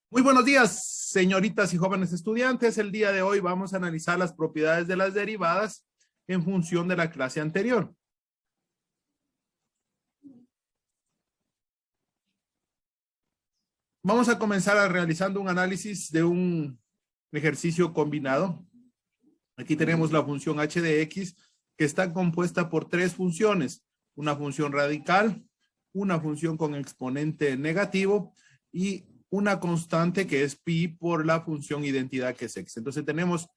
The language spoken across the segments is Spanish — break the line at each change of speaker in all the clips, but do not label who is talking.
Muy buenos días, señoritas y jóvenes estudiantes. El día de hoy vamos a analizar las propiedades de las derivadas en función de la clase anterior. Vamos a comenzar realizando un análisis de un ejercicio combinado. Aquí tenemos la función h de x, que está compuesta por tres funciones: una función radical, una función con exponente negativo y una constante que es pi por la función identidad que es x. Entonces tenemos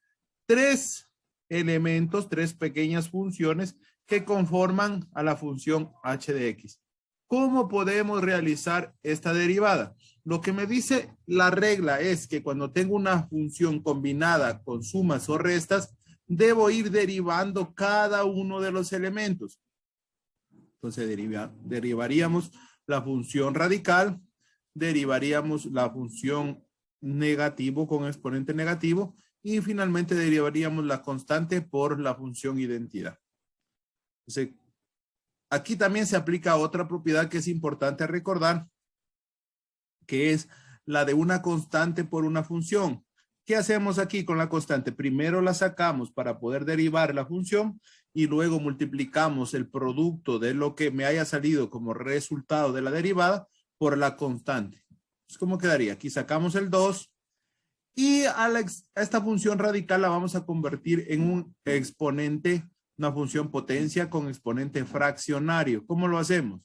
tres elementos, tres pequeñas funciones que conforman a la función h de x. ¿Cómo podemos realizar esta derivada? Lo que me dice la regla es que cuando tengo una función combinada con sumas o restas, debo ir derivando cada uno de los elementos. Entonces derivaríamos la función radical, derivaríamos la función negativo con exponente negativo y finalmente derivaríamos la constante por la función identidad. Entonces, aquí también se aplica otra propiedad que es importante recordar, que es la de una constante por una función. ¿Qué hacemos aquí con la constante? Primero la sacamos para poder derivar la función y luego multiplicamos el producto de lo que me haya salido como resultado de la derivada por la constante. ¿Cómo quedaría? Aquí sacamos el 2 y a esta función radical la vamos a convertir en un exponente, una función potencia con exponente fraccionario. ¿Cómo lo hacemos?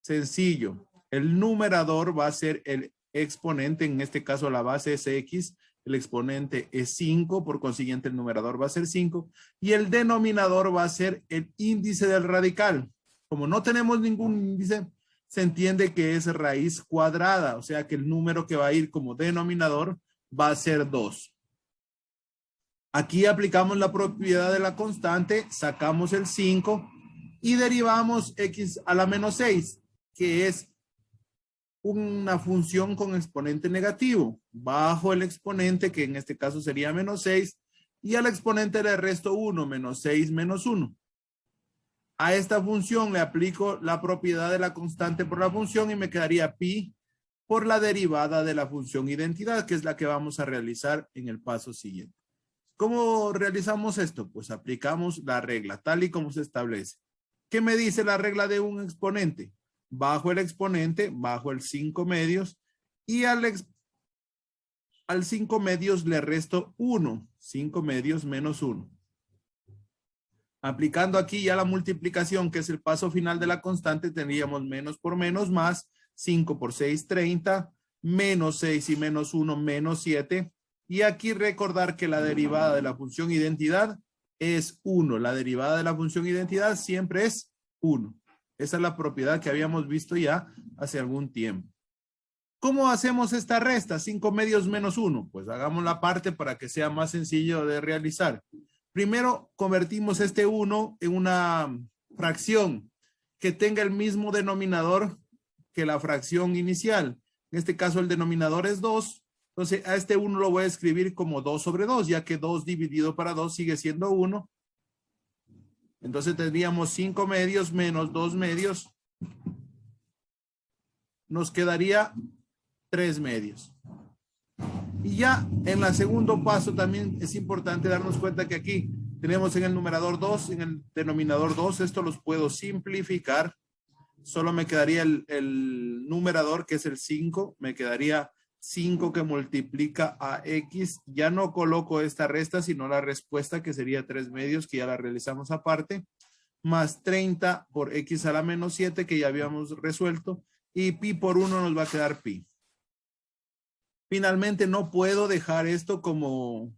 Sencillo. El numerador va a ser el exponente, en este caso la base es x, el exponente es 5, por consiguiente el numerador va a ser 5, y el denominador va a ser el índice del radical. Como no tenemos ningún índice, se entiende que es raíz cuadrada, o sea que el número que va a ir como denominador va a ser 2. Aquí aplicamos la propiedad de la constante, sacamos el 5 y derivamos x a la menos 6, que es una función con exponente negativo. Bajo el exponente, que en este caso sería menos 6, y al exponente le resto 1, menos 6 menos 1. A esta función le aplico la propiedad de la constante por la función y me quedaría pi por la derivada de la función identidad, que es la que vamos a realizar en el paso siguiente. ¿Cómo realizamos esto? Pues aplicamos la regla tal y como se establece. ¿Qué me dice la regla de un exponente? Bajo el exponente, bajo el 5 medios, y al 5 medios le resto 1. 5 medios menos 1. Aplicando aquí ya la multiplicación, que es el paso final de la constante, tendríamos menos por menos más, 5 por 6, 30, menos 6 y menos 1, menos 7. Y aquí recordar que la derivada de la función identidad es 1. La derivada de la función identidad siempre es 1. Esa es la propiedad que habíamos visto ya hace algún tiempo. ¿Cómo hacemos esta resta? 5 medios menos 1. Pues hagamos la parte para que sea más sencillo de realizar. Primero convertimos este 1 en una fracción que tenga el mismo denominador que la fracción inicial. En este caso el denominador es 2. Entonces a este 1 lo voy a escribir como 2 sobre 2, ya que 2 dividido para 2 sigue siendo 1. Entonces tendríamos 5 medios menos 2 medios. Nos quedaría 3 medios. Y ya en el segundo paso también es importante darnos cuenta que aquí tenemos en el numerador 2, en el denominador 2, esto los puedo simplificar. Solo me quedaría el numerador, que es el 5, me quedaría 5 que multiplica a x. Ya no coloco esta resta, sino la respuesta, que sería 3 medios, que ya la realizamos aparte, más 30 por x a la menos 7, que ya habíamos resuelto, y pi por 1 nos va a quedar pi. Finalmente no puedo dejar esto como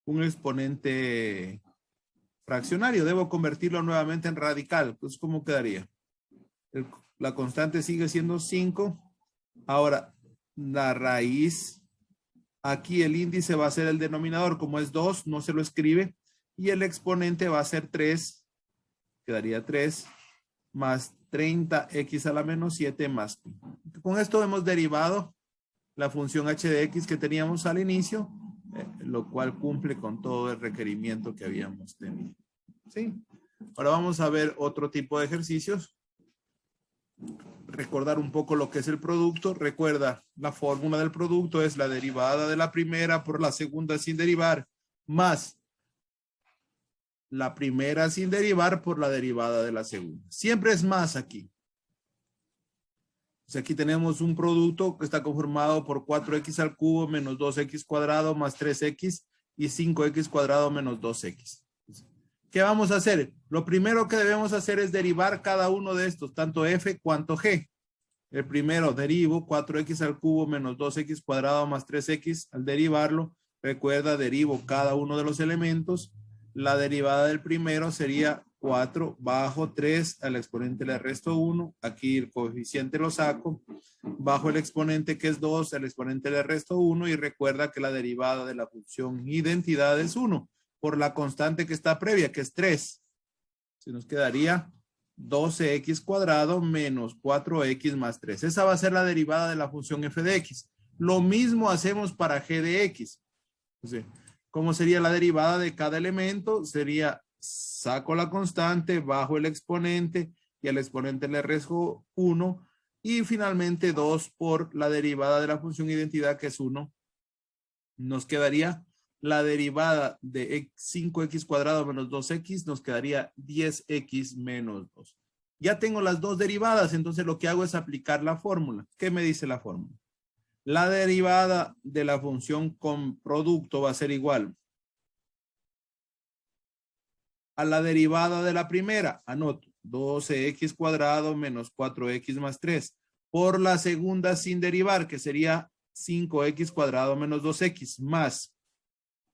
un exponente fraccionario, debo convertirlo nuevamente en radical. Pues, ¿cómo quedaría? La constante sigue siendo 5. Ahora, la raíz, aquí el índice va a ser el denominador, como es 2, no se lo escribe, y el exponente va a ser 3, quedaría 3, más 30x a la menos 7 más pi. Con esto hemos derivado la función h de x que teníamos al inicio, lo cual cumple con todo el requerimiento que habíamos tenido. ¿Sí? Ahora vamos a ver otro tipo de ejercicios. recordar un poco lo que es el producto. Recuerda, la fórmula del producto es la derivada de la primera por la segunda sin derivar, más la primera sin derivar por la derivada de la segunda. Siempre es más aquí. Entonces aquí tenemos un producto que está conformado por 4x al cubo menos 2x cuadrado más 3x y 5x cuadrado menos 2x. ¿Qué vamos a hacer? Lo primero que debemos hacer es derivar cada uno de estos, tanto f cuanto g. El primero, derivo 4x al cubo menos 2x cuadrado más 3x. Al derivarlo, recuerda, derivo cada uno de los elementos. La derivada del primero sería 4 bajo 3 al exponente le resto 1. Aquí el coeficiente lo saco. Bajo el exponente que es 2, al exponente le resto 1. Y recuerda que la derivada de la función identidad es 1 por la constante que está previa, que es 3. Se nos quedaría 12x cuadrado menos 4x más 3. Esa va a ser la derivada de la función f de x. Lo mismo hacemos para g de x. Entonces, ¿cómo sería la derivada de cada elemento? Sería, saco la constante, bajo el exponente y al exponente le resto 1. Y finalmente 2 por la derivada de la función identidad, que es 1. Nos quedaría la derivada de 5x cuadrado menos 2x, nos quedaría 10x menos 2. Ya tengo las dos derivadas, entonces lo que hago es aplicar la fórmula. ¿Qué me dice la fórmula? La derivada de la función con producto va a ser igual a la derivada de la primera. Anoto, 12x cuadrado menos 4x más 3. Por la segunda sin derivar, que sería 5x cuadrado menos 2x, más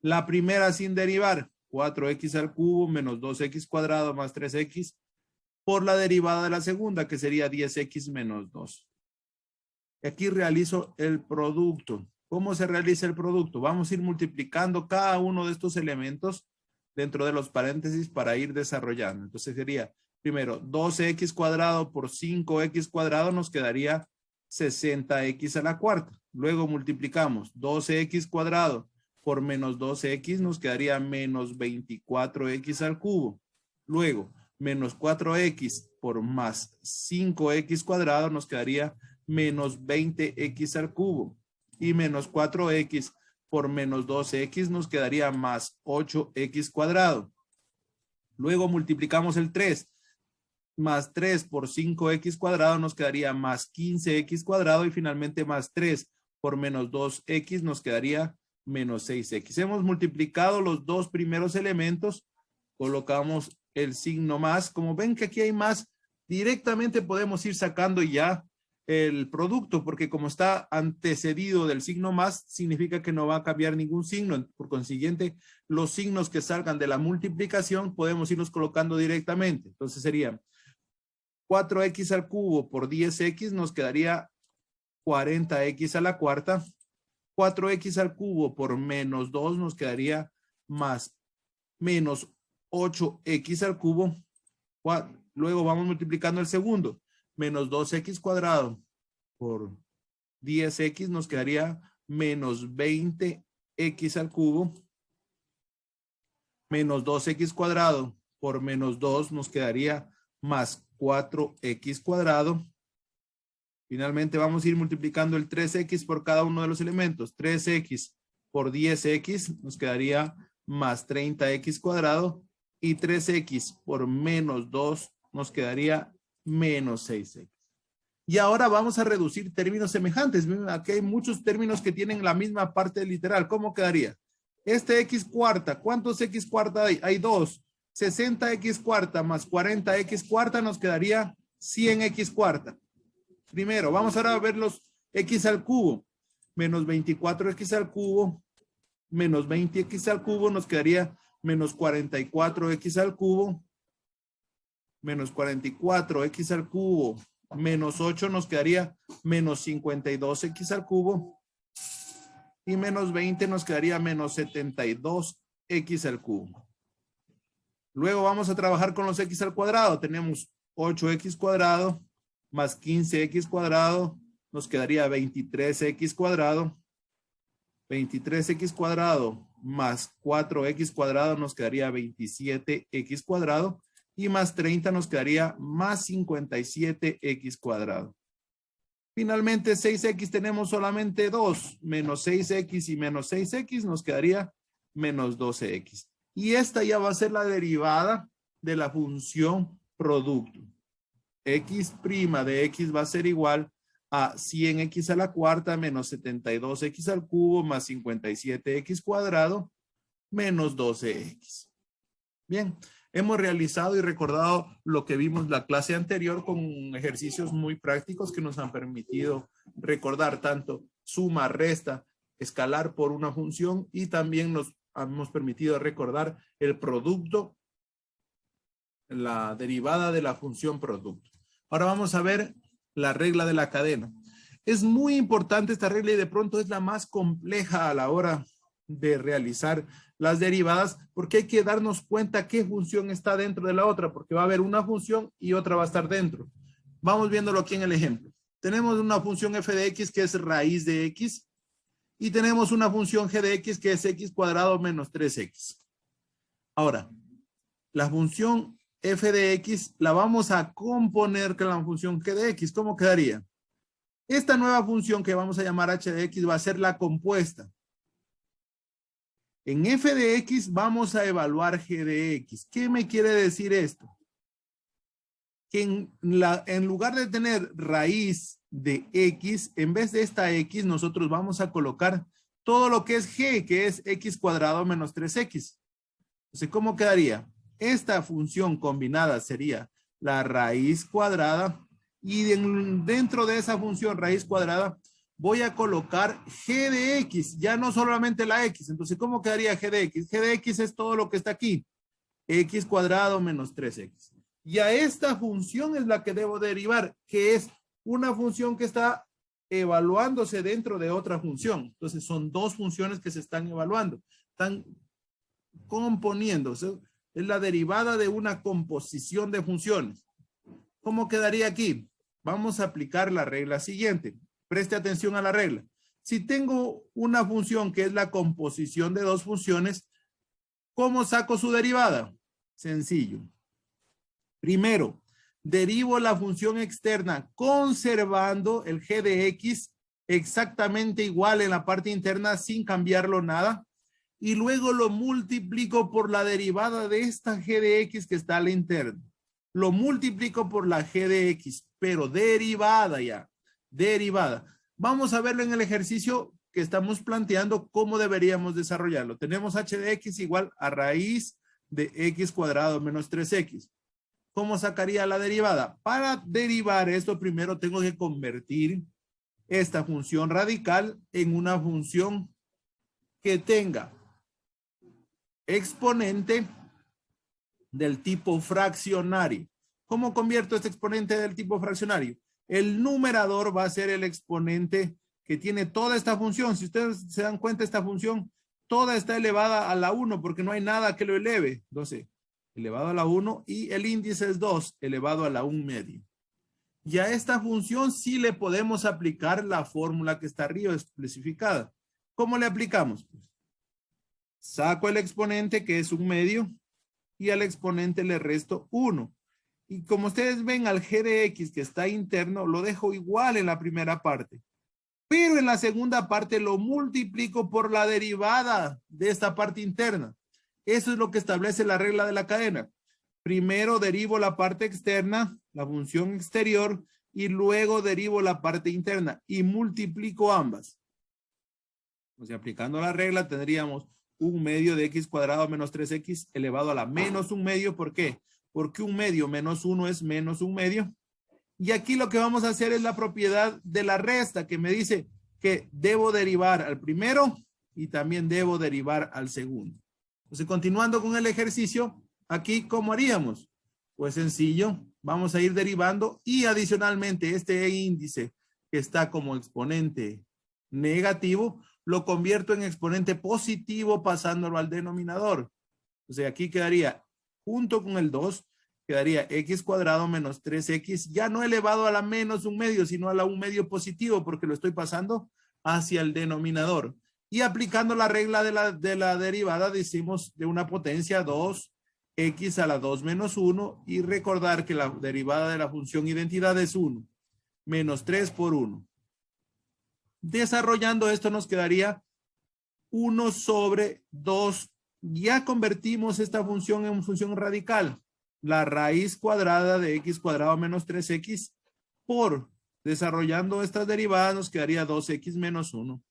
la primera sin derivar, 4x al cubo menos 2x cuadrado más 3x, por la derivada de la segunda, que sería 10x menos 2. Aquí realizo el producto. ¿Cómo se realiza el producto? Vamos a ir multiplicando cada uno de estos elementos dentro de los paréntesis para ir desarrollando. Entonces sería, primero, 12x cuadrado por 5x cuadrado nos quedaría 60x a la cuarta. Luego multiplicamos 12x cuadrado por menos 12x nos quedaría menos 24x al cubo. Luego, menos 4x por más 5x cuadrado nos quedaría menos 20x al cubo. Y menos 4x por menos 12x nos quedaría más 8x cuadrado. Luego multiplicamos el 3. Más 3 por 5x cuadrado nos quedaría más 15x cuadrado. Y finalmente más 3 por menos 2x nos quedaría menos 6x. Hemos multiplicado los dos primeros elementos. Colocamos el signo más. Como ven que aquí hay más, directamente podemos ir sacando ya el producto, porque como está antecedido del signo más, significa que no va a cambiar ningún signo. Por consiguiente, los signos que salgan de la multiplicación podemos irlos colocando directamente. Entonces sería 4x al cubo por 10x nos quedaría 40x a la cuarta. 4x al cubo por menos 2 nos quedaría más menos 8x al cubo. Luego vamos multiplicando el segundo. Menos 2x cuadrado por 10x nos quedaría menos 20x al cubo. Menos 2x cuadrado por menos 2 nos quedaría más 4x cuadrado. Finalmente vamos a ir multiplicando el 3x por cada uno de los elementos. 3x por 10x nos quedaría más 30x cuadrado. Y 3x por menos 2 nos quedaría menos 6x. Y ahora vamos a reducir términos semejantes. Aquí hay muchos términos que tienen la misma parte literal. ¿Cómo quedaría? Este x cuarta, ¿cuántos x cuarta hay? Hay 2. 60x cuarta más 40x cuarta nos quedaría 100x cuarta. Primero, vamos ahora a ver los x al cubo. Menos 24x al cubo, menos 20x al cubo nos quedaría menos 44x al cubo. Menos 44x al cubo, menos 8 nos quedaría menos 52x al cubo. Y menos 20 nos quedaría menos 72x al cubo. Luego vamos a trabajar con los x al cuadrado. Tenemos 8x cuadrado más 15x cuadrado nos quedaría 23x cuadrado. 23x cuadrado más 4x cuadrado nos quedaría 27x cuadrado. Y más 30 nos quedaría más 57x cuadrado. Finalmente, 6x tenemos solamente 2. Menos 6x y menos 6x nos quedaría menos 12x. Y esta ya va a ser la derivada de la función producto. X' de x va a ser igual a 100x a la cuarta menos 72x al cubo más 57x cuadrado menos 12x. Bien, hemos realizado y recordado lo que vimos la clase anterior con ejercicios muy prácticos que nos han permitido recordar tanto suma, resta, escalar por una función y también nos hemos permitido recordar el producto, la derivada de la función producto. Ahora vamos a ver la regla de la cadena. Es muy importante esta regla y de pronto es la más compleja a la hora de realizar las derivadas porque hay que darnos cuenta qué función está dentro de la otra porque va a haber una función y otra va a estar dentro. Vamos viéndolo aquí en el ejemplo. Tenemos una función f de x que es raíz de x y tenemos una función g de x que es x cuadrado menos 3x. Ahora, la función f de x la vamos a componer con la función g de x. ¿Cómo quedaría? Esta nueva función que vamos a llamar h de x va a ser la compuesta. En f de x vamos a evaluar g de x. ¿Qué me quiere decir esto? Que en lugar de tener raíz de x, en vez de esta x, nosotros vamos a colocar todo lo que es g, que es x cuadrado menos 3x. Entonces, ¿cómo quedaría? Esta función combinada sería la raíz cuadrada y dentro de esa función raíz cuadrada voy a colocar g de x, ya no solamente la x. Entonces, ¿cómo quedaría g de x? G de x es todo lo que está aquí. X cuadrado menos 3x. Y a esta función es la que debo derivar, que es una función que está evaluándose dentro de otra función. Entonces, son dos funciones que se están evaluando. Están componiéndose. Es la derivada de una composición de funciones. ¿Cómo quedaría aquí? Vamos a aplicar la regla siguiente. Preste atención a la regla. Si tengo una función que es la composición de dos funciones, ¿cómo saco su derivada? Sencillo. Primero, derivo la función externa conservando el g de x exactamente igual en la parte interna sin cambiarlo nada. Y luego lo multiplico por la derivada de esta g de x que está a la interna. Lo multiplico por la g de x, pero derivada ya. Derivada. Vamos a verlo en el ejercicio que estamos planteando cómo deberíamos desarrollarlo. Tenemos h de x igual a raíz de x cuadrado menos 3x. ¿Cómo sacaría la derivada? Para derivar esto primero tengo que convertir esta función radical en una función que tenga exponente del tipo fraccionario. ¿Cómo convierto este exponente del tipo fraccionario? El numerador va a ser el exponente que tiene toda esta función. Si ustedes se dan cuenta, esta función toda está elevada a la 1 porque no hay nada que lo eleve. Entonces, elevado a la 1 y el índice es 2 elevado a la 1 medio. Y a esta función sí le podemos aplicar la fórmula que está arriba especificada. ¿Cómo le aplicamos? Saco el exponente que es 1 medio y al exponente le resto 1. Y como ustedes ven al g de x que está interno, lo dejo igual en la primera parte. Pero en la segunda parte lo multiplico por la derivada de esta parte interna. Eso es lo que establece la regla de la cadena. Primero derivo la parte externa, la función exterior, y luego derivo la parte interna y multiplico ambas. O sea, aplicando la regla tendríamos 1 medio de x cuadrado menos 3x elevado a la menos 1 medio. ¿Por qué? Porque 1 medio menos 1 es menos 1 medio. Y aquí lo que vamos a hacer es la propiedad de la resta que me dice que debo derivar al primero y también debo derivar al segundo. Entonces, continuando con el ejercicio, aquí, ¿cómo haríamos? Pues sencillo, vamos a ir derivando y adicionalmente este índice que está como exponente negativo, lo convierto en exponente positivo pasándolo al denominador. O sea, aquí quedaría, junto con el 2, quedaría x cuadrado menos 3x, ya no elevado a la menos 1 medio, sino a la 1 medio positivo, porque lo estoy pasando hacia el denominador. Y aplicando la regla de la derivada, decimos de una potencia 2x a la 2 menos 1, y recordar que la derivada de la función identidad es 1. menos 3 por 1. Desarrollando esto nos quedaría 1 sobre 2. Ya convertimos esta función en función radical. La raíz cuadrada de x cuadrado menos 3x por, desarrollando estas derivadas, nos quedaría 2x menos 1.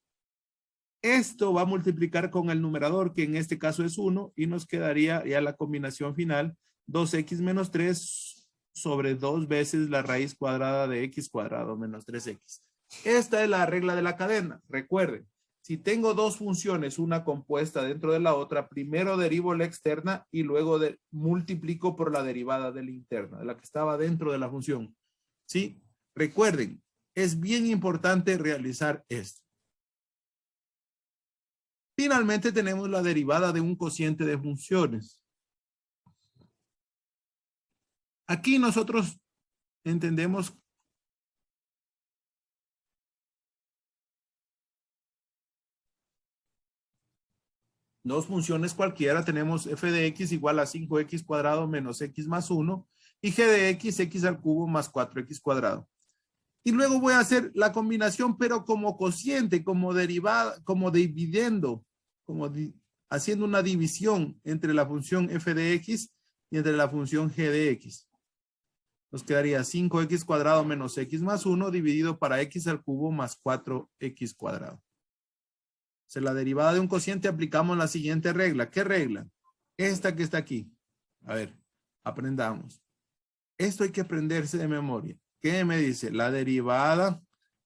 Esto va a multiplicar con el numerador, que en este caso es 1, y nos quedaría ya la combinación final, 2x menos 3 sobre 2 veces la raíz cuadrada de x cuadrado menos 3x. Esta es la regla de la cadena. Recuerden, si tengo dos funciones, una compuesta dentro de la otra, primero derivo la externa y luego multiplico por la derivada de la interna, de la que estaba dentro de la función. ¿Sí? Recuerden, es bien importante realizar esto. Finalmente tenemos la derivada de un cociente de funciones. Aquí nosotros entendemos dos funciones cualquiera. Tenemos f de x igual a 5x cuadrado menos x más 1 y g de x al cubo más 4x cuadrado. Y luego voy a hacer la combinación, pero como cociente, como derivada, como dividendo, haciendo una división entre la función f de x y entre la función g de x. Nos quedaría 5x cuadrado menos x más 1 dividido para x al cubo más 4x cuadrado. O sea, la derivada de un cociente aplicamos la siguiente regla. ¿Qué regla? Esta que está aquí. A ver, aprendamos. Esto hay que aprenderse de memoria. ¿Qué me dice? La derivada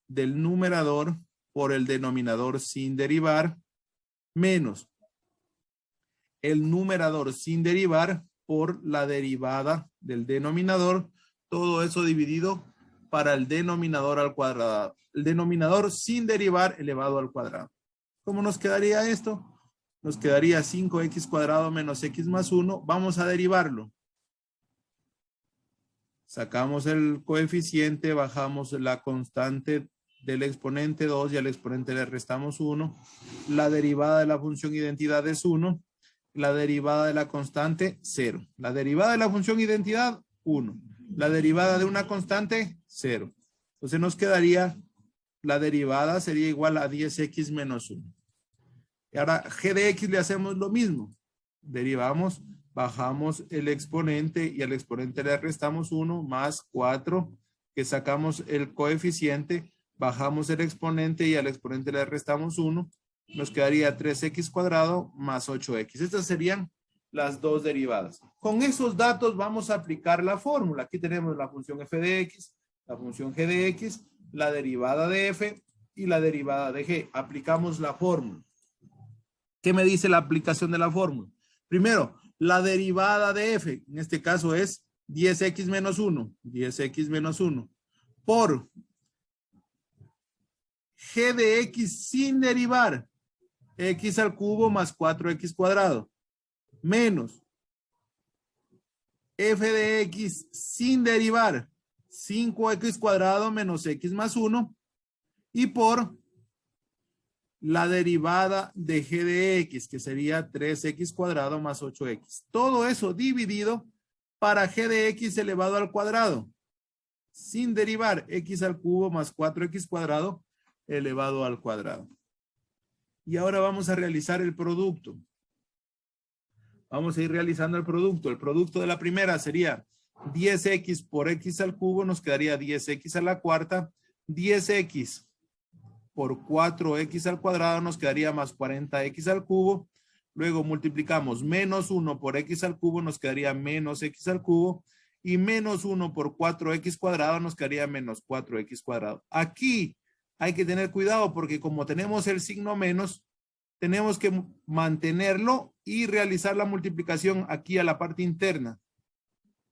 del numerador por el denominador sin derivar menos el numerador sin derivar por la derivada del denominador. Todo eso dividido para el denominador al cuadrado. El denominador sin derivar elevado al cuadrado. ¿Cómo nos quedaría esto? Nos quedaría 5x cuadrado menos x más 1. Vamos a derivarlo. Sacamos el coeficiente, bajamos la constante del exponente 2 y al exponente le restamos 1. La derivada de la función identidad es 1. La derivada de la constante, 0. La derivada de la función identidad, 1. La derivada de una constante, 0. Entonces nos quedaría, la derivada sería igual a 10x menos 1. Y ahora g de x le hacemos lo mismo. Derivamos, bajamos el exponente y al exponente le restamos 1 más 4, que sacamos el coeficiente, bajamos el exponente y al exponente le restamos 1. Nos quedaría 3x cuadrado más 8x. Estas serían las dos derivadas. Con esos datos vamos a aplicar la fórmula. Aquí tenemos la función f de x, la función g de x, la derivada de f y la derivada de g. Aplicamos la fórmula. ¿Qué me dice la aplicación de la fórmula? Primero, la derivada de f, en este caso es 10x menos 1, 10x menos 1, por g de x sin derivar, x al cubo más 4x cuadrado, menos f de x sin derivar, 5x cuadrado menos x más 1, y por la derivada de g de x, que sería 3x cuadrado más 8x. Todo eso dividido para g de x elevado al cuadrado, sin derivar, x al cubo más 4x cuadrado elevado al cuadrado. Y ahora vamos a realizar el producto. Vamos a ir realizando el producto. El producto de la primera sería 10x por x al cubo, nos quedaría 10x a la cuarta, 10x por 4x al cuadrado nos quedaría más 40x al cubo. Luego multiplicamos menos 1 por x al cubo, nos quedaría menos x al cubo. Y menos 1 por 4x cuadrado nos quedaría menos 4x cuadrado. Aquí hay que tener cuidado porque como tenemos el signo menos, tenemos que mantenerlo y realizar la multiplicación aquí a la parte interna.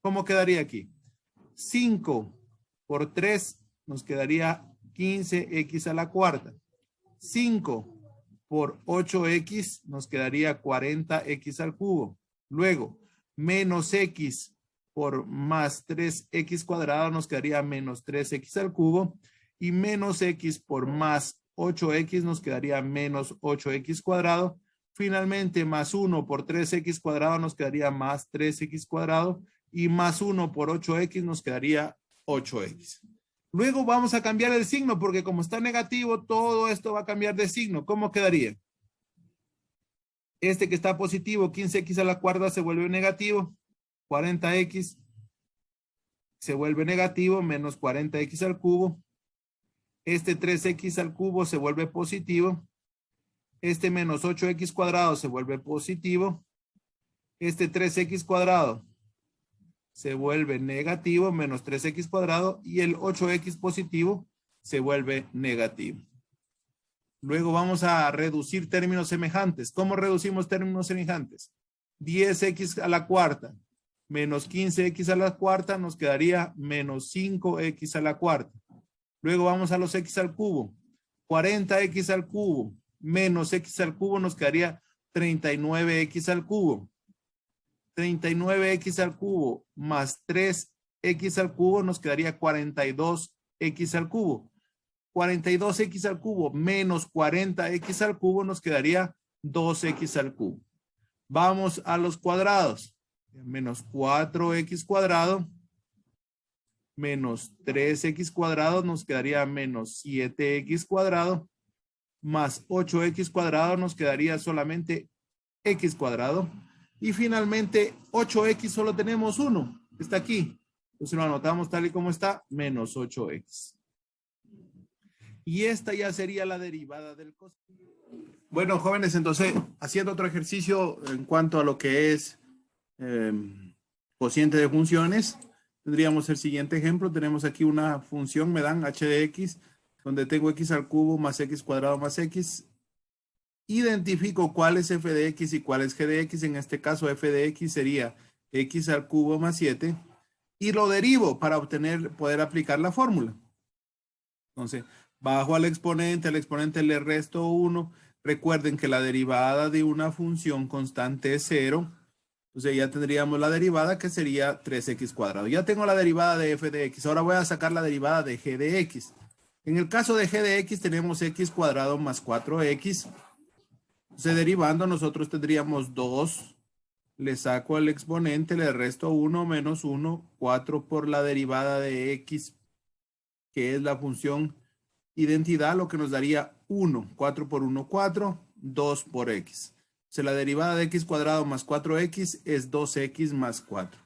¿Cómo quedaría aquí? 5 por 3 nos quedaría 15x a la cuarta. 5 por 8x nos quedaría 40x al cubo. Luego, menos x por más 3x cuadrado nos quedaría menos 3x al cubo. Y menos x por más 8x nos quedaría menos 8x cuadrado. Finalmente, más 1 por 3x cuadrado nos quedaría más 3x cuadrado. Y más 1 por 8x nos quedaría 8x. Luego vamos a cambiar el signo porque como está negativo, todo esto va a cambiar de signo. ¿Cómo quedaría? Este que está positivo, 15x a la cuarta se vuelve negativo. 40x se vuelve negativo menos 40x al cubo. Este 3x al cubo se vuelve positivo. Este menos 8x cuadrado se vuelve positivo. Este 3x cuadrado se vuelve negativo menos 3x cuadrado y el 8x positivo se vuelve negativo. Luego vamos a reducir términos semejantes. ¿Cómo reducimos términos semejantes? 10x a la cuarta menos 15x a la cuarta nos quedaría menos 5x a la cuarta. Luego vamos a los x al cubo. 40x al cubo menos x al cubo nos quedaría 39x al cubo. 39x al cubo más 3x al cubo nos quedaría 42x al cubo. 42x al cubo menos 40x al cubo nos quedaría 2x al cubo. Vamos a los cuadrados. Menos 4x cuadrado menos 3x cuadrado nos quedaría menos 7x cuadrado más 8x cuadrado nos quedaría solamente x cuadrado. Y finalmente 8x solo tenemos 1. Está aquí. Entonces lo anotamos tal y como está. Menos 8x. Y esta ya sería la derivada del coseno. Bueno, jóvenes, entonces haciendo otro ejercicio en cuanto a lo que es cociente de funciones. Tendríamos el siguiente ejemplo. Tenemos aquí una función, me dan h de x, donde tengo x al cubo más x cuadrado más x. Identifico cuál es f de x y cuál es g de x. En este caso, f de x sería x al cubo más 7. Y lo derivo para poder aplicar la fórmula. Entonces, bajo al exponente le resto 1. Recuerden que la derivada de una función constante es 0. Entonces ya tendríamos la derivada que sería 3x cuadrado. Ya tengo la derivada de f de x. Ahora voy a sacar la derivada de g de x. En el caso de g de x tenemos x cuadrado más 4x. Entonces derivando nosotros tendríamos 2. Le saco al exponente, le resto 1 menos 1. 4 por la derivada de x, que es la función identidad, lo que nos daría 1. 4 por 1, 4. 2 por x. Entonces la derivada de x cuadrado más 4x es 2x más 4.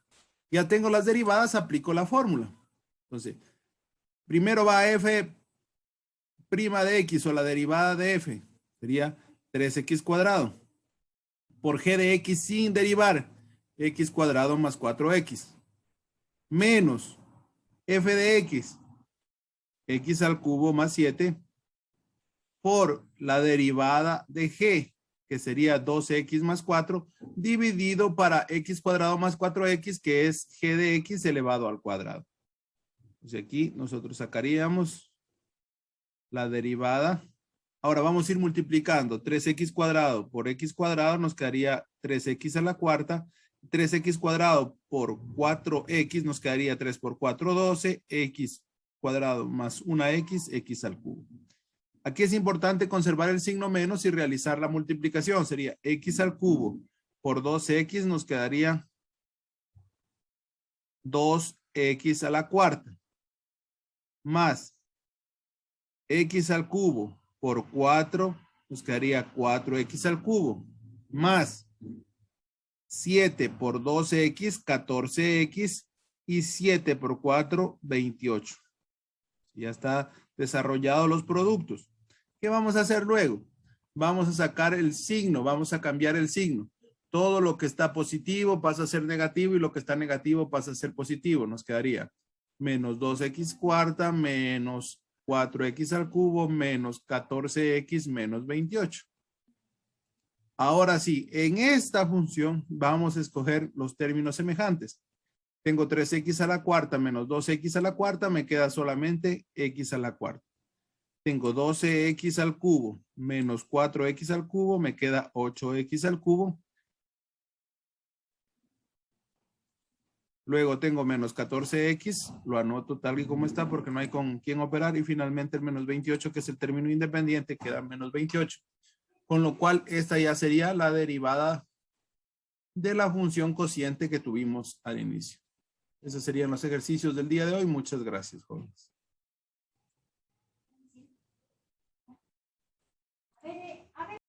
Ya tengo las derivadas, aplico la fórmula. Entonces, primero va f' de x o la derivada de f. Sería 3x cuadrado. Por g de x sin derivar, x cuadrado más 4x. Menos f de x, x al cubo más 7. Por la derivada de g, que sería 2x más 4, dividido para x cuadrado más 4x, que es g de x elevado al cuadrado. Entonces aquí nosotros sacaríamos la derivada. Ahora vamos a ir multiplicando. 3x cuadrado por x cuadrado nos quedaría 3x a la cuarta. 3x cuadrado por 4x nos quedaría 3 por 4, 12. X cuadrado más 1x, x al cubo. Aquí es importante conservar el signo menos y realizar la multiplicación. Sería x al cubo por 2x nos quedaría 2x a la cuarta. Más x al cubo por 4 nos quedaría 4x al cubo. Más 7 por 12x, 14x. Y 7 por 4, 28. Ya está desarrollado los productos. ¿Qué vamos a hacer luego? Vamos a sacar el signo, vamos a cambiar el signo. Todo lo que está positivo pasa a ser negativo y lo que está negativo pasa a ser positivo. Nos quedaría menos 2x cuarta menos 4x al cubo menos 14x menos 28. Ahora sí, en esta función vamos a escoger los términos semejantes. Tengo 3x a la cuarta menos 2x a la cuarta, me queda solamente x a la cuarta. Tengo 12x al cubo menos 4x al cubo, me queda 8x al cubo. Luego tengo menos 14x, lo anoto tal y como está porque no hay con quién operar. Y finalmente el menos 28, que es el término independiente, queda menos 28. Con lo cual esta ya sería la derivada de la función cociente que tuvimos al inicio. Esos serían los ejercicios del día de hoy. Muchas gracias, jóvenes.